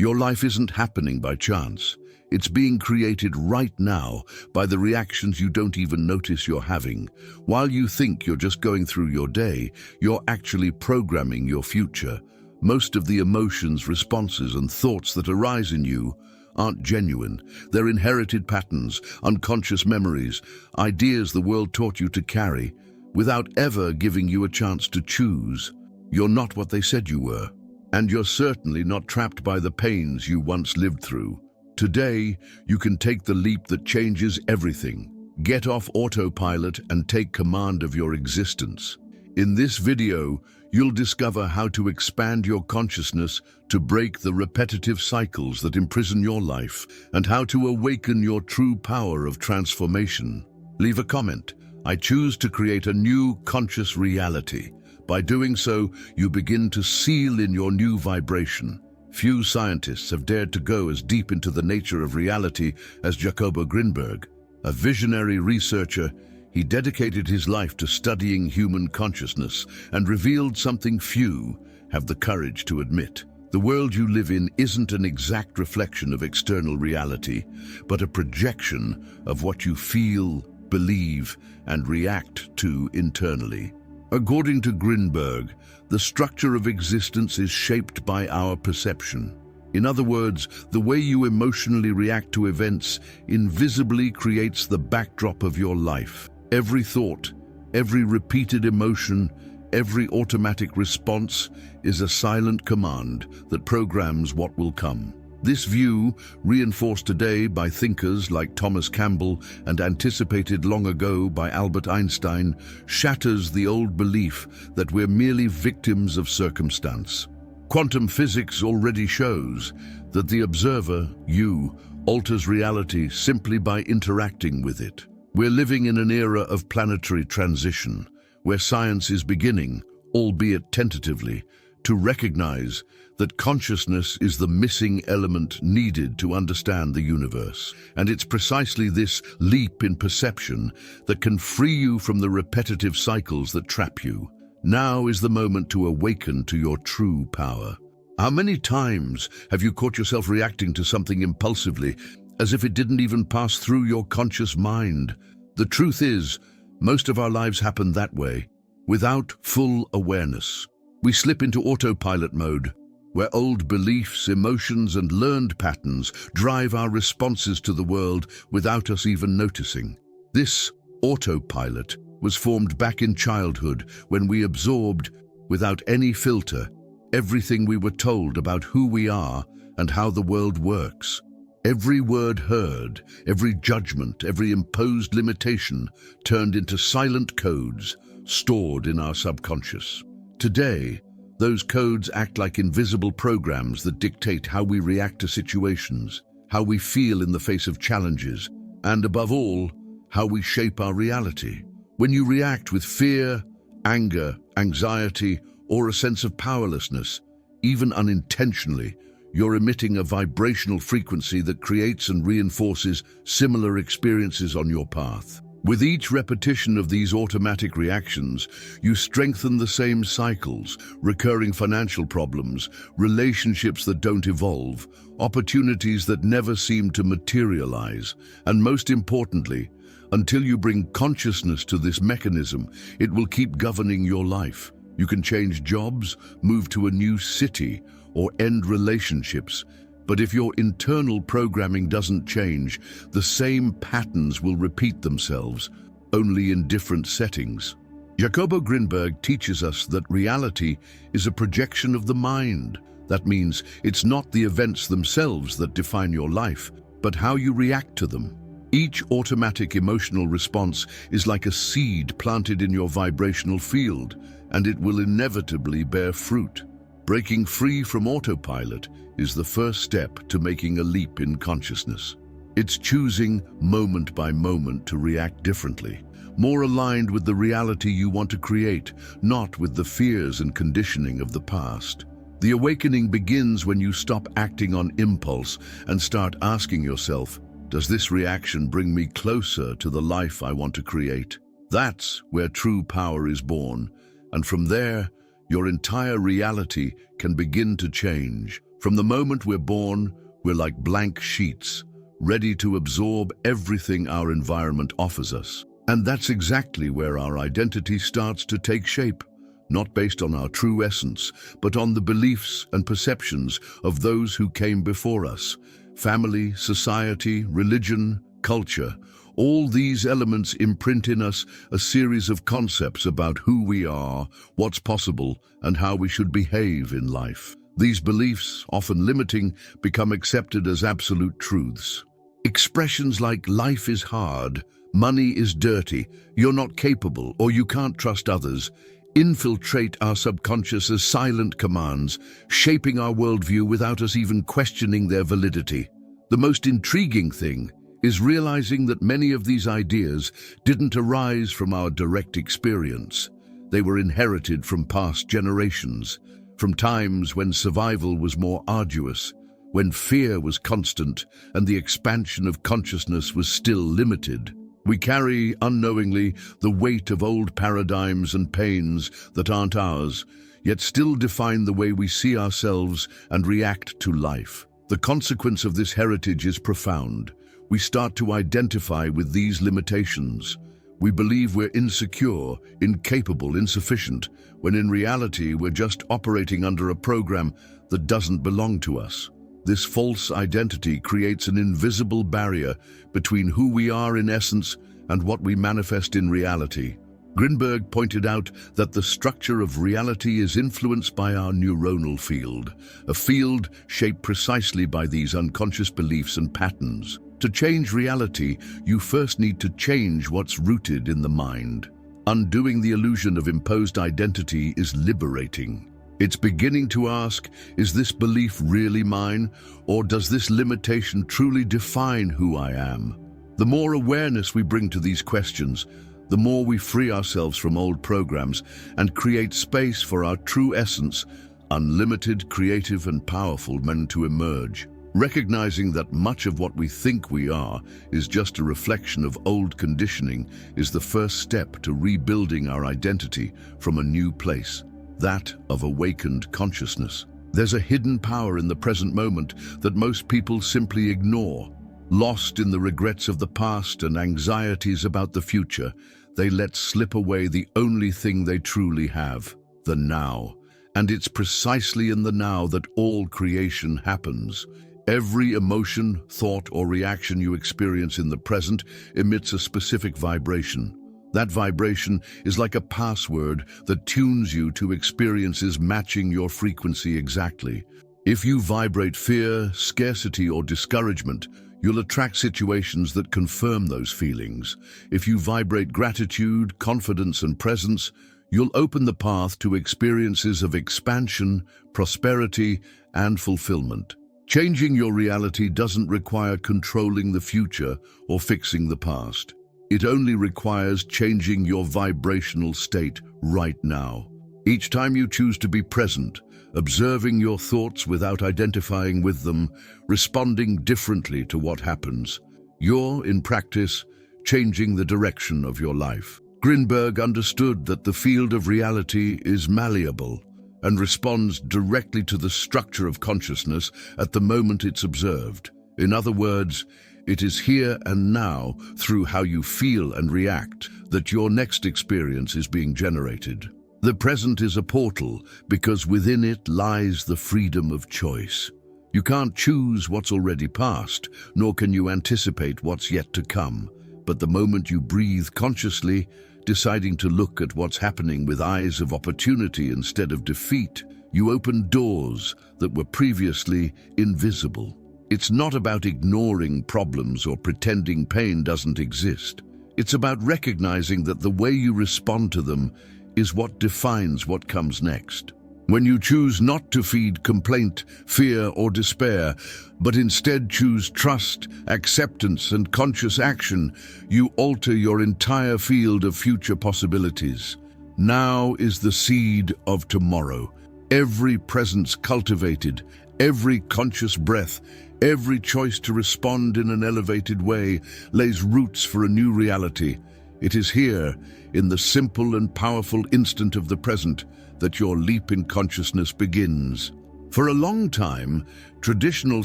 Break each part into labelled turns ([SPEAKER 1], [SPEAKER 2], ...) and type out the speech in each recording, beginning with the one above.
[SPEAKER 1] Your life isn't happening by chance. It's being created right now by the reactions you don't even notice you're having. While you think you're just going through your day, you're actually programming your future. Most of the emotions, responses, and thoughts that arise in you aren't genuine. They're inherited patterns, unconscious memories, ideas the world taught you to carry, without ever giving you a chance to choose. You're not what they said you were, and you're certainly not trapped by the pains you once lived through. Today, you can take the leap that changes everything. Get off autopilot and take command of your existence. In this video, you'll discover how to expand your consciousness to break the repetitive cycles that imprison your life and how to awaken your true power of transformation. Leave a comment. I choose to create a new conscious reality. By doing so, you begin to seal in your new vibration. Few scientists have dared to go as deep into the nature of reality as Jacobo Grinberg. A visionary researcher, he dedicated his life to studying human consciousness and revealed something few have the courage to admit. The world you live in isn't an exact reflection of external reality, but a projection of what you feel, believe, and react to internally. According to Grinberg, the structure of existence is shaped by our perception. In other words, the way you emotionally react to events invisibly creates the backdrop of your life. Every thought, every repeated emotion, every automatic response is a silent command that programs what will come. This view, reinforced today by thinkers like Thomas Campbell and anticipated long ago by Albert Einstein, shatters the old belief that we're merely victims of circumstance. Quantum physics already shows that the observer, you, alters reality simply by interacting with it. We're living in an era of planetary transition, where science is beginning, albeit tentatively, to recognize that consciousness is the missing element needed to understand the universe. And it's precisely this leap in perception that can free you from the repetitive cycles that trap you. Now is the moment to awaken to your true power. How many times have you caught yourself reacting to something impulsively, as if it didn't even pass through your conscious mind? The truth is, most of our lives happen that way, without full awareness. We slip into autopilot mode, where old beliefs, emotions, and learned patterns drive our responses to the world without us even noticing. This autopilot was formed back in childhood when we absorbed, without any filter, everything we were told about who we are and how the world works. Every word heard, every judgment, every imposed limitation turned into silent codes stored in our subconscious. Today, those codes act like invisible programs that dictate how we react to situations, how we feel in the face of challenges, and above all, how we shape our reality. When you react with fear, anger, anxiety, or a sense of powerlessness, even unintentionally, you're emitting a vibrational frequency that creates and reinforces similar experiences on your path. With each repetition of these automatic reactions, you strengthen the same cycles, recurring financial problems, relationships that don't evolve, opportunities that never seem to materialize, and most importantly, until you bring consciousness to this mechanism, it will keep governing your life. You can change jobs, move to a new city, or end relationships, but if your internal programming doesn't change, the same patterns will repeat themselves, only in different settings. Jacobo Grinberg teaches us that reality is a projection of the mind. That means it's not the events themselves that define your life, but how you react to them. Each automatic emotional response is like a seed planted in your vibrational field, and it will inevitably bear fruit. Breaking free from autopilot is the first step to making a leap in consciousness. It's choosing moment by moment to react differently, more aligned with the reality you want to create, not with the fears and conditioning of the past. The awakening begins when you stop acting on impulse and start asking yourself, does this reaction bring me closer to the life I want to create? That's where true power is born, and from there, your entire reality can begin to change. From the moment we're born, we're like blank sheets, ready to absorb everything our environment offers us. And that's exactly where our identity starts to take shape, not based on our true essence, but on the beliefs and perceptions of those who came before us. Family, society, religion, culture, all these elements imprint in us a series of concepts about who we are, what's possible, and how we should behave in life. These beliefs, often limiting, become accepted as absolute truths. Expressions like "life is hard," "money is dirty," "you're not capable," or "you can't trust others" infiltrate our subconscious as silent commands, shaping our worldview without us even questioning their validity. The most intriguing thing is realizing that many of these ideas didn't arise from our direct experience. They were inherited from past generations, from times when survival was more arduous, when fear was constant and the expansion of consciousness was still limited. We carry, unknowingly, the weight of old paradigms and pains that aren't ours, yet still define the way we see ourselves and react to life. The consequence of this heritage is profound. We start to identify with these limitations. We believe we're insecure, incapable, insufficient, when in reality we're just operating under a program that doesn't belong to us. This false identity creates an invisible barrier between who we are in essence and what we manifest in reality. Grinberg pointed out that the structure of reality is influenced by our neuronal field, a field shaped precisely by these unconscious beliefs and patterns. To change reality, you first need to change what's rooted in the mind. Undoing the illusion of imposed identity is liberating. It's beginning to ask, is this belief really mine, or does this limitation truly define who I am? The more awareness we bring to these questions, the more we free ourselves from old programs and create space for our true essence, unlimited, creative, and powerful, meant to emerge. Recognizing that much of what we think we are is just a reflection of old conditioning is the first step to rebuilding our identity from a new place, that of awakened consciousness. There's a hidden power in the present moment that most people simply ignore. Lost in the regrets of the past and anxieties about the future, they let slip away the only thing they truly have, the now. And it's precisely in the now that all creation happens. Every emotion, thought, or reaction you experience in the present emits a specific vibration. That vibration is like a password that tunes you to experiences matching your frequency exactly. If you vibrate fear, scarcity, or discouragement, you'll attract situations that confirm those feelings. If you vibrate gratitude, confidence, and presence, you'll open the path to experiences of expansion, prosperity, and fulfillment. Changing your reality doesn't require controlling the future or fixing the past. It only requires changing your vibrational state right now. Each time you choose to be present, observing your thoughts without identifying with them, responding differently to what happens, you're, in practice, changing the direction of your life. Grinberg understood that the field of reality is malleable and responds directly to the structure of consciousness at the moment it's observed. In other words, it is here and now, through how you feel and react, that your next experience is being generated. The present is a portal because within it lies the freedom of choice. You can't choose what's already past, nor can you anticipate what's yet to come. But the moment you breathe consciously, deciding to look at what's happening with eyes of opportunity instead of defeat, you open doors that were previously invisible. It's not about ignoring problems or pretending pain doesn't exist. It's about recognizing that the way you respond to them is what defines what comes next. When you choose not to feed complaint, fear, or despair, but instead choose trust, acceptance, and conscious action, you alter your entire field of future possibilities. Now is the seed of tomorrow. Every presence cultivated, every conscious breath, every choice to respond in an elevated way lays roots for a new reality. It is here, in the simple and powerful instant of the present, that your leap in consciousness begins. For a long time, traditional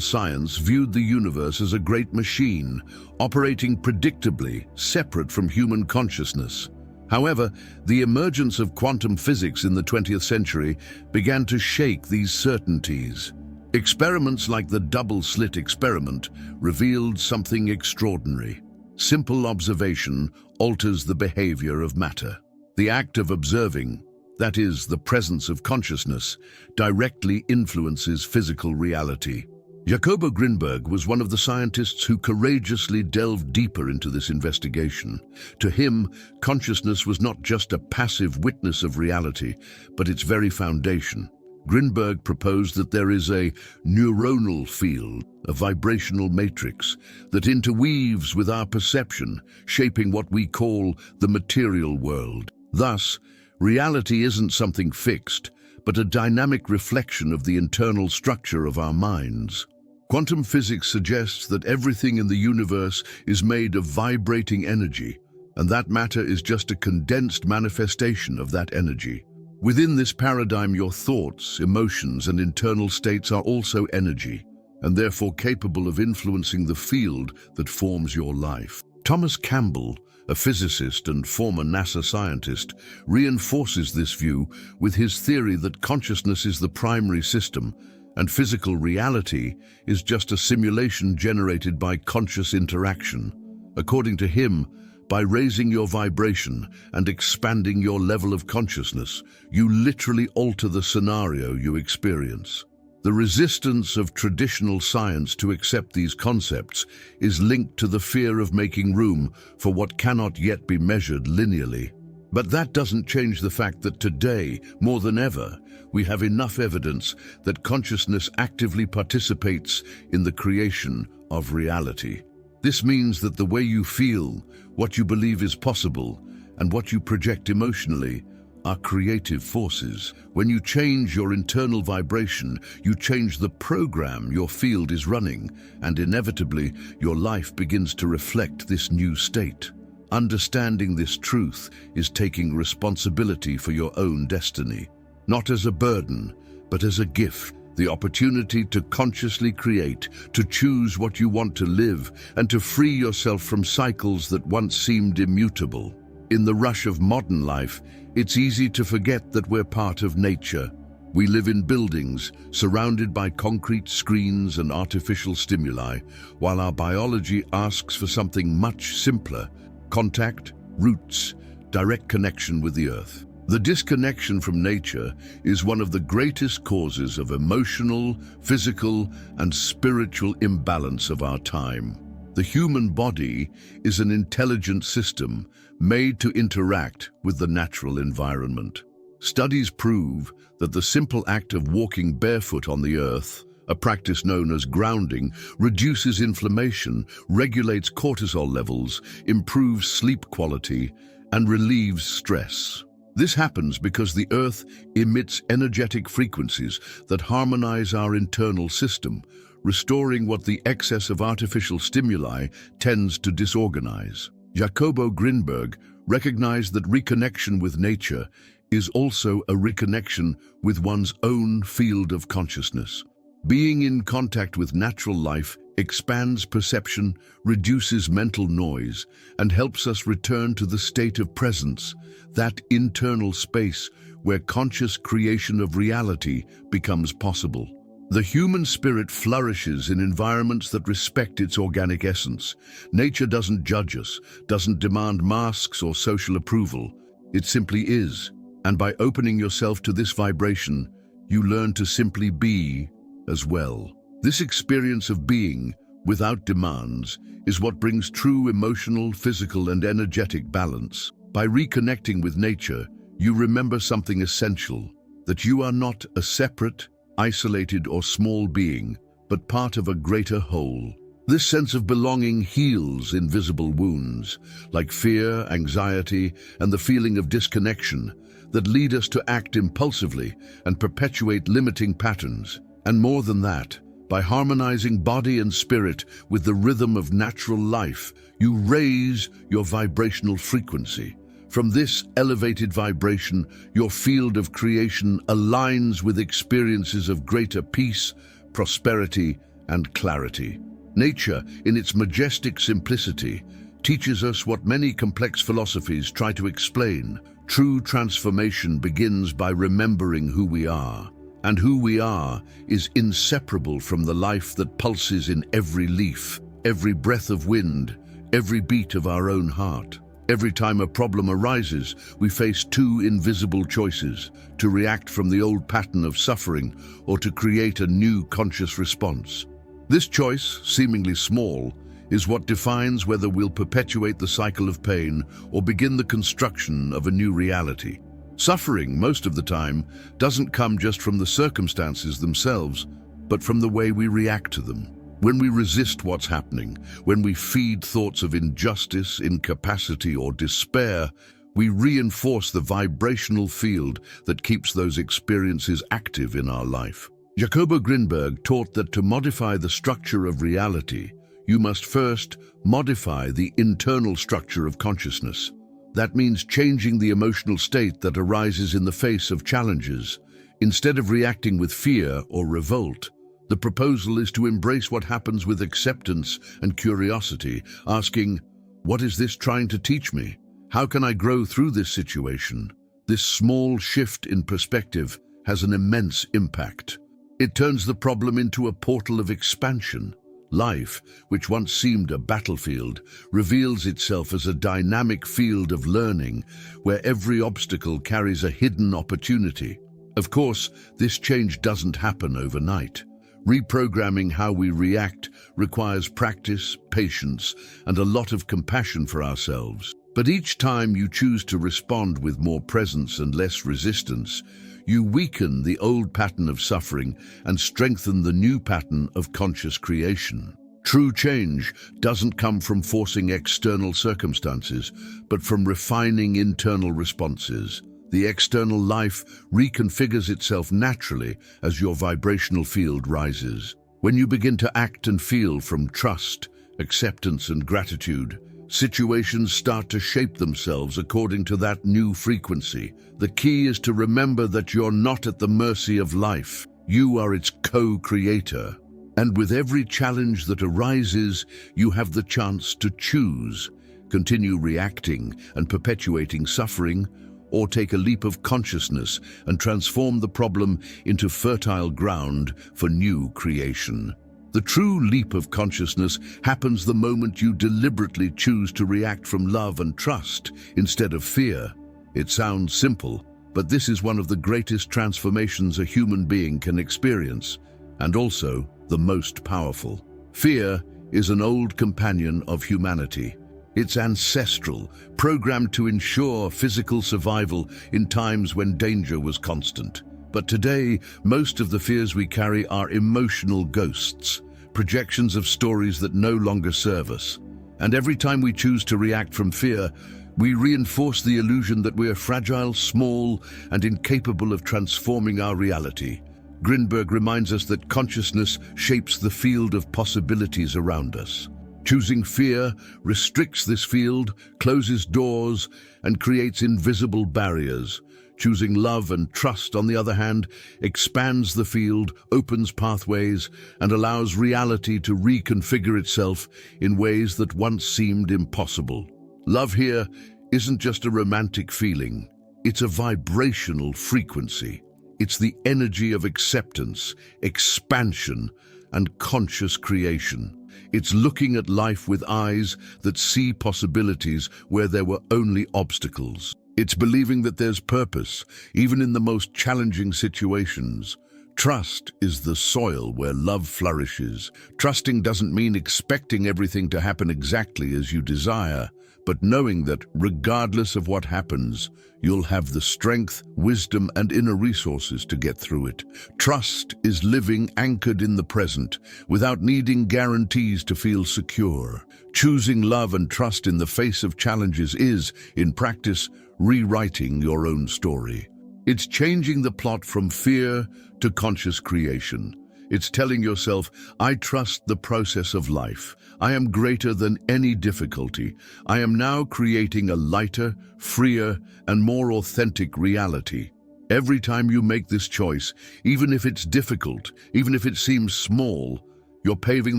[SPEAKER 1] science viewed the universe as a great machine, operating predictably, separate from human consciousness. However, the emergence of quantum physics in the 20th century began to shake these certainties. Experiments like the double-slit experiment revealed something extraordinary. Simple observation alters the behavior of matter. The act of observing, that is, the presence of consciousness, directly influences physical reality. Jacobo Grinberg was one of the scientists who courageously delved deeper into this investigation. To him, consciousness was not just a passive witness of reality, but its very foundation. Grinberg proposed that there is a neuronal field, a vibrational matrix, that interweaves with our perception, shaping what we call the material world. Thus, reality isn't something fixed, but a dynamic reflection of the internal structure of our minds. Quantum physics suggests that everything in the universe is made of vibrating energy, and that matter is just a condensed manifestation of that energy. Within this paradigm, your thoughts, emotions, and internal states are also energy, and therefore capable of influencing the field that forms your life. Thomas Campbell, a physicist and former NASA scientist, reinforces this view with his theory that consciousness is the primary system and physical reality is just a simulation generated by conscious interaction. According to him, by raising your vibration and expanding your level of consciousness, you literally alter the scenario you experience. The resistance of traditional science to accept these concepts is linked to the fear of making room for what cannot yet be measured linearly. But that doesn't change the fact that today, more than ever, we have enough evidence that consciousness actively participates in the creation of reality. This means that the way you feel, what you believe is possible, and what you project emotionally are creative forces. When you change your internal vibration, you change the program your field is running, and inevitably, your life begins to reflect this new state. Understanding this truth is taking responsibility for your own destiny, not as a burden, but as a gift. The opportunity to consciously create, to choose what you want to live, and to free yourself from cycles that once seemed immutable. In the rush of modern life, it's easy to forget that we're part of nature. We live in buildings, surrounded by concrete screens and artificial stimuli, while our biology asks for something much simpler: contact, roots, direct connection with the earth. The disconnection from nature is one of the greatest causes of emotional, physical, and spiritual imbalance of our time. The human body is an intelligent system made to interact with the natural environment. Studies prove that the simple act of walking barefoot on the earth, a practice known as grounding, reduces inflammation, regulates cortisol levels, improves sleep quality, and relieves stress. This happens because the earth emits energetic frequencies that harmonize our internal system, restoring what the excess of artificial stimuli tends to disorganize. Jacobo Grinberg recognized that reconnection with nature is also a reconnection with one's own field of consciousness. Being in contact with natural life expands perception, reduces mental noise, and helps us return to the state of presence, that internal space where conscious creation of reality becomes possible. The human spirit flourishes in environments that respect its organic essence. Nature doesn't judge us, doesn't demand masks or social approval. It simply is. And by opening yourself to this vibration, you learn to simply be as well. This experience of being, without demands, is what brings true emotional, physical, and energetic balance. By reconnecting with nature, you remember something essential: that you are not a separate, isolated, or small being, but part of a greater whole. This sense of belonging heals invisible wounds, like fear, anxiety, and the feeling of disconnection, that lead us to act impulsively and perpetuate limiting patterns. And more than that, by harmonizing body and spirit with the rhythm of natural life, you raise your vibrational frequency. From this elevated vibration, your field of creation aligns with experiences of greater peace, prosperity, and clarity. Nature, in its majestic simplicity, teaches us what many complex philosophies try to explain. True transformation begins by remembering who we are, and who we are is inseparable from the life that pulses in every leaf, every breath of wind, every beat of our own heart. Every time a problem arises, we face two invisible choices: to react from the old pattern of suffering or to create a new conscious response. This choice, seemingly small, is what defines whether we'll perpetuate the cycle of pain or begin the construction of a new reality. Suffering, most of the time, doesn't come just from the circumstances themselves, but from the way we react to them. When we resist what's happening, when we feed thoughts of injustice, incapacity, or despair, we reinforce the vibrational field that keeps those experiences active in our life. Jacobo Grinberg taught that to modify the structure of reality, you must first modify the internal structure of consciousness. That means changing the emotional state that arises in the face of challenges. Instead of reacting with fear or revolt, the proposal is to embrace what happens with acceptance and curiosity, asking, "What is this trying to teach me? How can I grow through this situation?" This small shift in perspective has an immense impact. It turns the problem into a portal of expansion. Life, which once seemed a battlefield, reveals itself as a dynamic field of learning where every obstacle carries a hidden opportunity. Of course, this change doesn't happen overnight. Reprogramming how we react requires practice, patience, and a lot of compassion for ourselves. But each time you choose to respond with more presence and less resistance, you weaken the old pattern of suffering and strengthen the new pattern of conscious creation. True change doesn't come from forcing external circumstances, but from refining internal responses. The external life reconfigures itself naturally as your vibrational field rises. When you begin to act and feel from trust, acceptance, and gratitude, situations start to shape themselves according to that new frequency. The key is to remember that you're not at the mercy of life. You are its co-creator. And with every challenge that arises, you have the chance to choose. Continue reacting and perpetuating suffering, or take a leap of consciousness and transform the problem into fertile ground for new creation. The true leap of consciousness happens the moment you deliberately choose to react from love and trust instead of fear. It sounds simple, but this is one of the greatest transformations a human being can experience, and also the most powerful. Fear is an old companion of humanity. It's ancestral, programmed to ensure physical survival in times when danger was constant. But today, most of the fears we carry are emotional ghosts, projections of stories that no longer serve us. And every time we choose to react from fear, we reinforce the illusion that we are fragile, small, and incapable of transforming our reality. Grinberg reminds us that consciousness shapes the field of possibilities around us. Choosing fear restricts this field, closes doors, and creates invisible barriers. Choosing love and trust, on the other hand, expands the field, opens pathways, and allows reality to reconfigure itself in ways that once seemed impossible. Love here isn't just a romantic feeling, it's a vibrational frequency. It's the energy of acceptance, expansion, and conscious creation. It's looking at life with eyes that see possibilities where there were only obstacles. It's believing that there's purpose, even in the most challenging situations. Trust is the soil where love flourishes. Trusting doesn't mean expecting everything to happen exactly as you desire, but knowing that, regardless of what happens, you'll have the strength, wisdom, and inner resources to get through it. Trust is living anchored in the present, without needing guarantees to feel secure. Choosing love and trust in the face of challenges is, in practice, rewriting your own story. It's changing the plot from fear to conscious creation. It's telling yourself, I trust the process of life. I am greater than any difficulty. I am now creating a lighter, freer, and more authentic reality. Every time you make this choice, even if it's difficult, even if it seems small, you're paving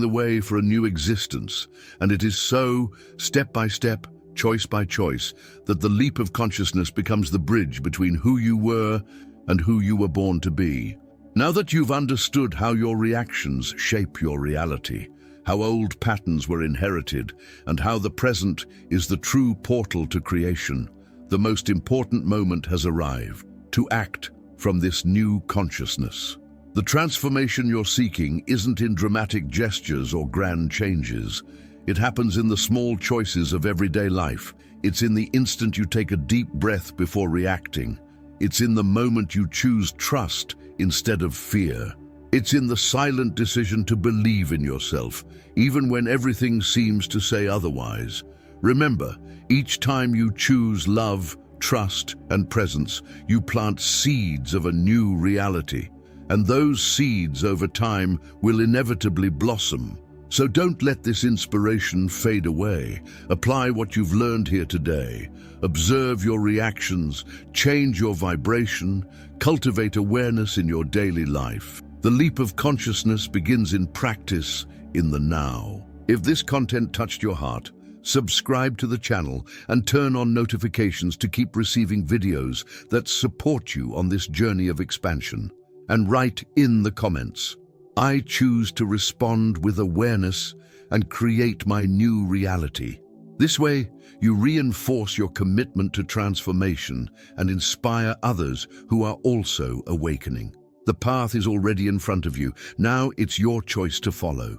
[SPEAKER 1] the way for a new existence. And it is so, step by step, choice by choice, that the leap of consciousness becomes the bridge between who you were and who you were born to be. Now that you've understood how your reactions shape your reality, how old patterns were inherited, and how the present is the true portal to creation, the most important moment has arrived, to act from this new consciousness. The transformation you're seeking isn't in dramatic gestures or grand changes. It happens in the small choices of everyday life. It's in the instant you take a deep breath before reacting. It's in the moment you choose trust instead of fear. It's in the silent decision to believe in yourself, even when everything seems to say otherwise. Remember, each time you choose love, trust, and presence, you plant seeds of a new reality. And those seeds over time will inevitably blossom. So don't let this inspiration fade away. Apply what you've learned here today. Observe your reactions, change your vibration, cultivate awareness in your daily life. The leap of consciousness begins in practice, in the now. If this content touched your heart, subscribe to the channel and turn on notifications to keep receiving videos that support you on this journey of expansion. And write in the comments, I choose to respond with awareness and create my new reality. This way, you reinforce your commitment to transformation and inspire others who are also awakening. The path is already in front of you. Now it's your choice to follow.